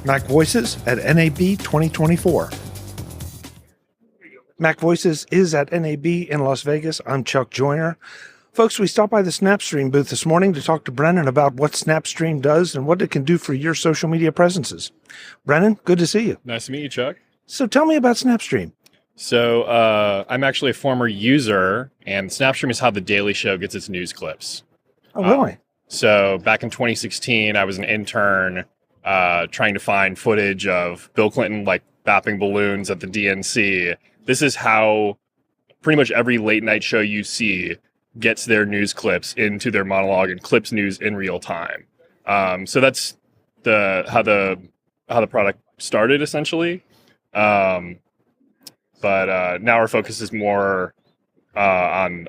MacVoices at NAB 2024. MacVoices is at NAB in Las Vegas. I'm Chuck Joyner. Folks, we stopped by the SnapStream booth this morning to talk to Brennan about what SnapStream does and what it can do for your social media presences. Brennan, good to see you. Nice to meet you, Chuck. So tell me about SnapStream. So I'm actually a former user, and SnapStream is how The Daily Show gets its news clips. Oh, really? So back in 2016, I was an intern trying to find footage of Bill Clinton like bapping balloons at the DNC. This is how pretty much every late night show you see gets their news clips into their monologue and clips news in real time. So that's how the product started essentially. But now our focus is more on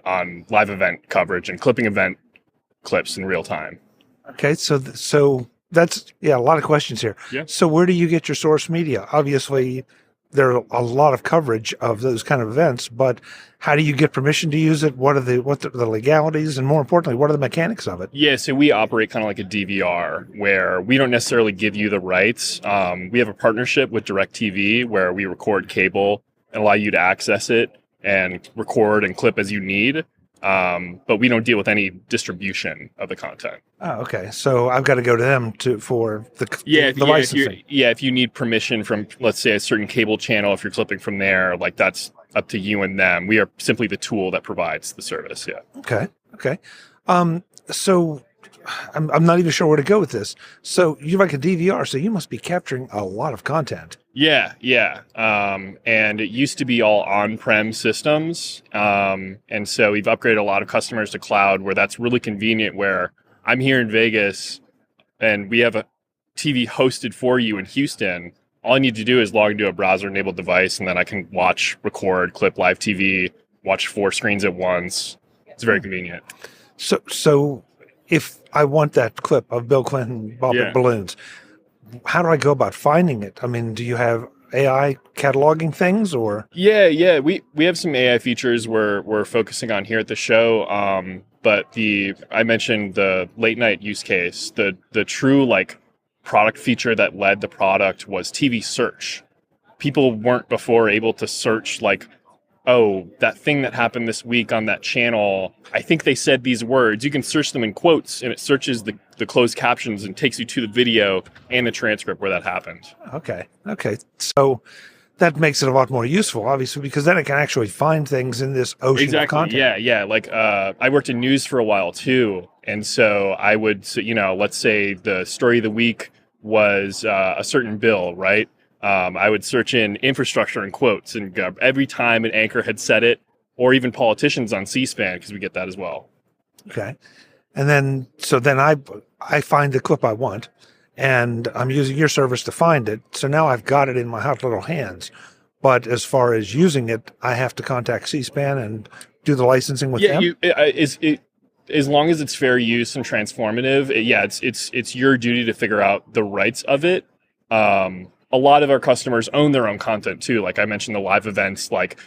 live event coverage and clipping event clips in real time. Okay, so that's a lot of questions here. Yeah. So where do you get your source media? Obviously, there are a lot of coverage of those kind of events, but how do you get permission to use it? What are the legalities, and more importantly, what are the mechanics of it? Yeah, so we operate kind of like a DVR where we don't necessarily give you the rights. We have a partnership with DirecTV where we record cable and allow you to access it and record and clip as you need. But we don't deal with any distribution of the content. Oh, okay. So I've got to go to them for the licensing. If you need permission from, let's say, a certain cable channel, if you're clipping from there, like that's up to you and them. We are simply the tool that provides the service. Yeah. Okay. So I'm not even sure where to go with this. So you're like a DVR, so you must be capturing a lot of content. Yeah. And it used to be all on-prem systems. And so we've upgraded a lot of customers to cloud where that's really convenient, where I'm here in Vegas and we have a TV hosted for you in Houston. All I need to do is log into a browser-enabled device, and then I can watch, record, clip live TV, watch 4 screens at once. It's very convenient. So if I want that clip of Bill Clinton bobbing balloons, how do I go about finding it? I mean, do you have AI cataloging things, or? Yeah. We have some AI features we're focusing on here at the show. But I mentioned the late night use case. The true like product feature that led the product was TV search. People weren't before able to search like, oh, that thing that happened this week on that channel, I think they said these words. You can search them in quotes, and it searches the closed captions and takes you to the video and the transcript where that happened. Okay. So that makes it a lot more useful, obviously, because then it can actually find things in this ocean of content. Yeah. Like I worked in news for a while too, and so I would, let's say the story of the week was a certain bill, right? I would search in infrastructure in quotes, and every time an anchor had said it, or even politicians on C-SPAN, because we get that as well. Okay. And then I find the clip I want, and I'm using your service to find it. So now I've got it in my hot little hands. But as far as using it, I have to contact C-SPAN and do the licensing with them. As long as it's fair use and transformative, it's your duty to figure out the rights of it. A lot of our customers own their own content too. Like I mentioned, the live events, like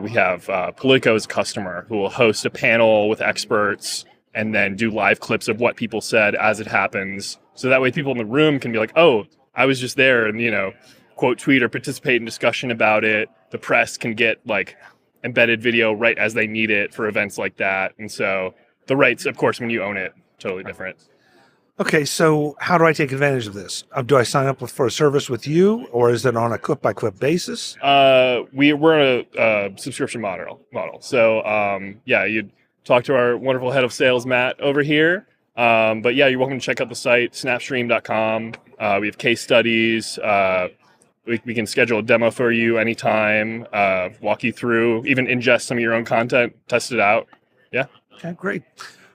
we have Politico as a customer who will host a panel with experts and then do live clips of what people said as it happens. So that way people in the room can be like, oh, I was just there, and, quote, tweet or participate in discussion about it. The press can get like embedded video right as they need it for events like that. And so the rights, of course, when you own it, totally different. Okay, so how do I take advantage of this? Do I sign up for a service with you, or is it on a clip-by-clip basis? We're a subscription model. So, you'd talk to our wonderful head of sales, Matt, over here. But yeah, you're welcome to check out the site, snapstream.com. We have case studies. We can schedule a demo for you anytime, walk you through, even ingest some of your own content, test it out. Yeah. Okay, great.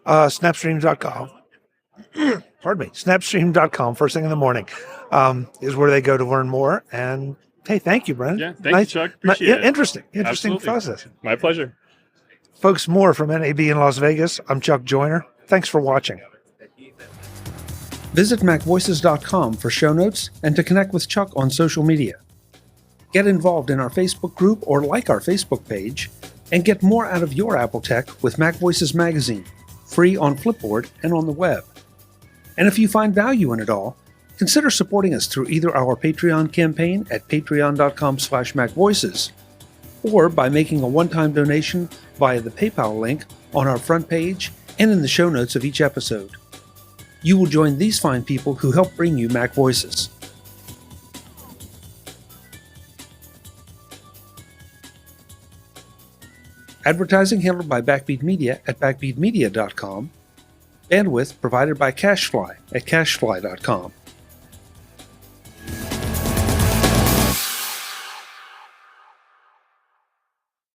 Snapstream.com. Pardon me. Snapstream.com, first thing in the morning, is where they go to learn more. And hey, thank you, Brennan. Yeah, thank you, Chuck. Appreciate it. Interesting Absolutely. process. My pleasure. Folks, more from NAB in Las Vegas. I'm Chuck Joyner. Thanks for watching. Visit MacVoices.com for show notes and to connect with Chuck on social media. Get involved in our Facebook group or like our Facebook page, and get more out of your Apple tech with MacVoices Magazine, free on Flipboard and on the web. And if you find value in it all, Consider supporting us through either our Patreon campaign at patreon.com/MacVoices or by making a one-time donation via the PayPal link on our front page and in the show notes of each episode. You will join these fine people who help bring you MacVoices. Advertising handled by Backbeat Media at backbeatmedia.com. Bandwidth provided by CacheFly at cachefly.com.